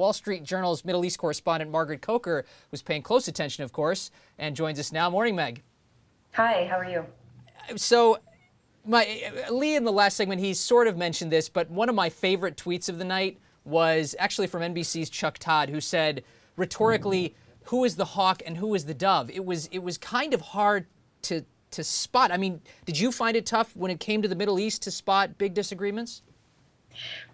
Wall Street Journal's Middle East correspondent Margaret Coker was paying close attention, of course, and joins us now. Morning, Meg. Hi, how are you? So, Lee, in the last segment, he sort of mentioned this, but one of my favorite tweets of the night was actually from NBC's Chuck Todd, who said, rhetorically, who is the hawk and who is the dove? It was kind of hard to spot. I mean, did you find it tough when it came to the Middle East to spot big disagreements?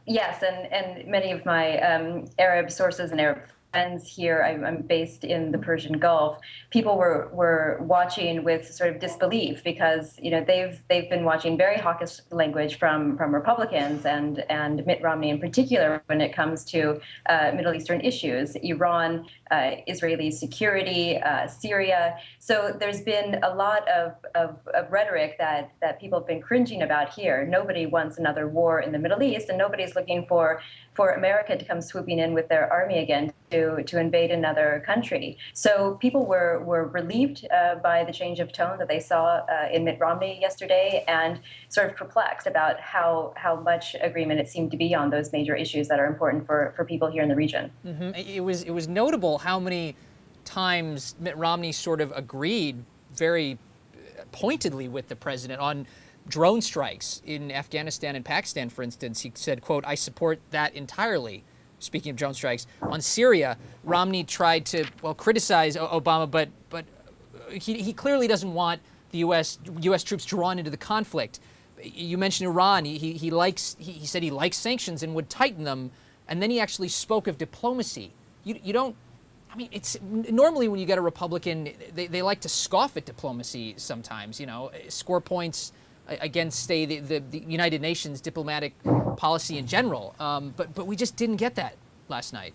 Yes, and many of my Arab sources and Arab friends here, I'm based in the Persian Gulf. People were watching with sort of disbelief because they've been watching very hawkish language from Republicans and Mitt Romney in particular when it comes to Middle Eastern issues, Iran, Israeli security, Syria. So there's been a lot of rhetoric that people have been cringing about here. Nobody wants another war in the Middle East, and nobody's looking for America to come swooping in with their army again to invade another country. So people were relieved by the change of tone that they saw in Mitt Romney yesterday, and sort of perplexed about how much agreement it seemed to be on those major issues that are important for people here in the region. Mm-hmm. It was notable how many times Mitt Romney sort of agreed very pointedly with the president on drone strikes in Afghanistan and Pakistan, for instance. He said, quote, "I support that entirely." Speaking of drone strikes, on Syria, Romney tried to, criticize Obama, but he clearly doesn't want the U.S. troops drawn into the conflict. You mentioned Iran. He said he likes sanctions and would tighten them, and then he actually spoke of diplomacy. You don't. I mean, it's normally when you get a Republican, they like to scoff at diplomacy sometimes. Score points against, say, the United Nations diplomatic policy in general. But we just didn't get that last night.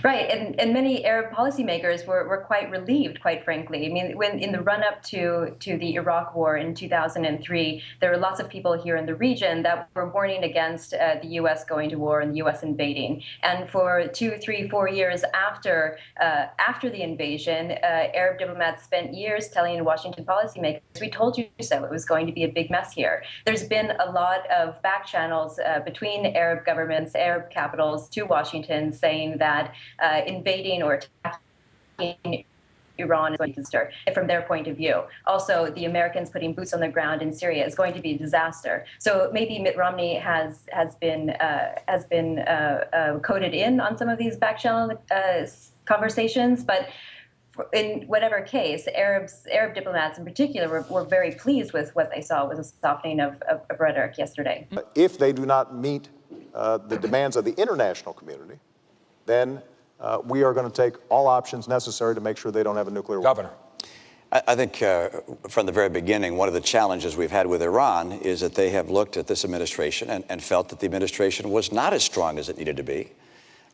Right, and many Arab policymakers were quite relieved, quite frankly. I mean, when in the run-up to the Iraq War in 2003, there were lots of people here in the region that were warning against the U.S. going to war and the U.S. invading. And for 2, 3, 4 years after the invasion, Arab diplomats spent years telling Washington policymakers, "We told you so. It was going to be a big mess here." There's been a lot of back channels between Arab governments, Arab capitals to Washington saying that invading or attacking Iran is going to start from their point of view. Also, the Americans putting boots on the ground in Syria is going to be a disaster. So maybe Mitt Romney has been coded in on some of these back channel conversations, but in whatever case, Arab diplomats in particular were very pleased with what they saw was a softening of rhetoric yesterday. If they do not meet the demands of the international community, then we are going to take all options necessary to make sure they don't have a nuclear weapon. Governor. I think from the very beginning, one of the challenges we've had with Iran is that they have looked at this administration and felt that the administration was not as strong as it needed to be.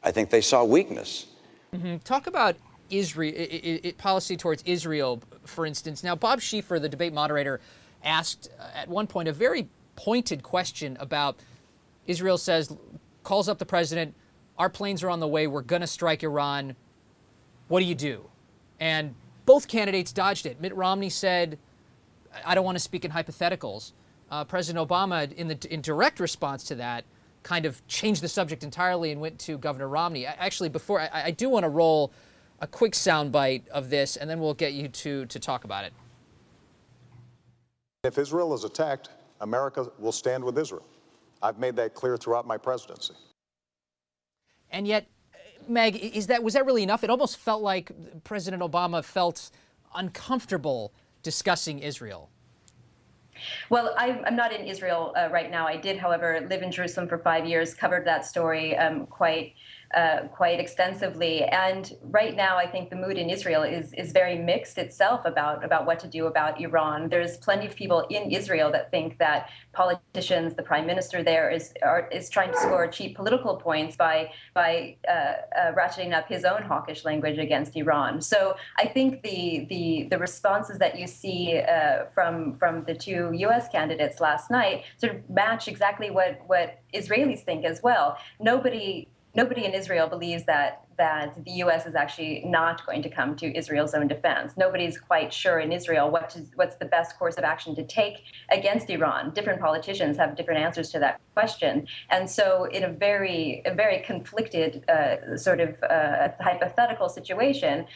I think they saw weakness. Mm-hmm. Talk about Israel, policy towards Israel, for instance. Now, Bob Schieffer, the debate moderator, asked at one point a very pointed question about Israel calls up the president, "Our planes are on the way. We're going to strike Iran. What do you do?" And both candidates dodged it. Mitt Romney said, "I don't want to speak in hypotheticals." President Obama, in direct response to that, kind of changed the subject entirely and went to Governor Romney. Actually, before I do want to roll a quick soundbite of this, and then we'll get you to talk about it. If Israel is attacked, America will stand with Israel. I've made that clear throughout my presidency. And yet, Meg, was that really enough? It almost felt like President Obama felt uncomfortable discussing Israel. Well, I'm not in Israel right now. I did, however, live in Jerusalem for 5 years, covered that story quite extensively. And right now, I think the mood in Israel is very mixed itself about what to do about Iran. There's plenty of people in Israel that think that politicians, the prime minister there is trying to score cheap political points by ratcheting up his own hawkish language against Iran. So I think the responses that you see from the two U.S. candidates last night sort of match exactly what Israelis think as well. Nobody in Israel believes that that the U.S. is actually not going to come to Israel's own defense. Nobody's quite sure in Israel what's the best course of action to take against Iran. Different politicians have different answers to that question. And so in a very conflicted hypothetical situation,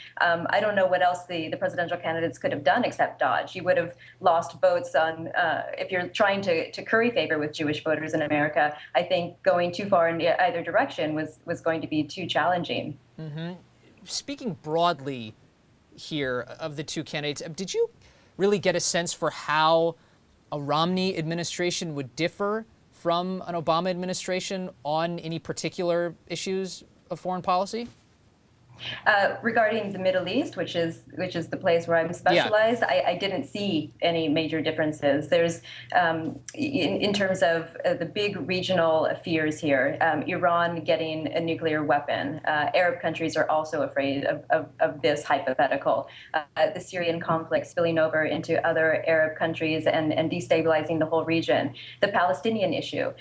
I don't know what else the presidential candidates could have done except dodge. You would have lost votes on, if you're trying to curry favor with Jewish voters in America, I think going too far in either direction was going to be too challenging. Mm-hmm. Speaking broadly here of the two candidates, did you really get a sense for how a Romney administration would differ from an Obama administration on any particular issues of foreign policy? Regarding the Middle East, which is the place where I'm specialized, I didn't see any major differences. There's, in terms of the big regional fears here, Iran getting a nuclear weapon. Arab countries are also afraid of this hypothetical. The Syrian conflict spilling over into other Arab countries and destabilizing the whole region. The Palestinian issue,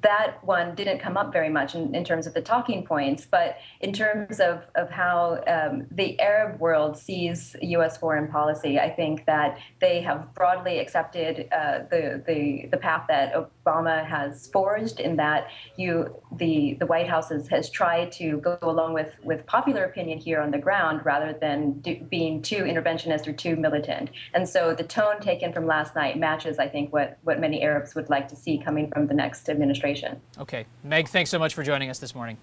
that one didn't come up very much in terms of the talking points, but in terms of how the Arab world sees U.S. foreign policy, I think that they have broadly accepted the path that Obama has forged, in that the White House has tried to go along with popular opinion here on the ground rather than being too interventionist or too militant. And so the tone taken from last night matches, I think, what many Arabs would like to see coming from the next administration. Okay. Meg, thanks so much for joining us this morning.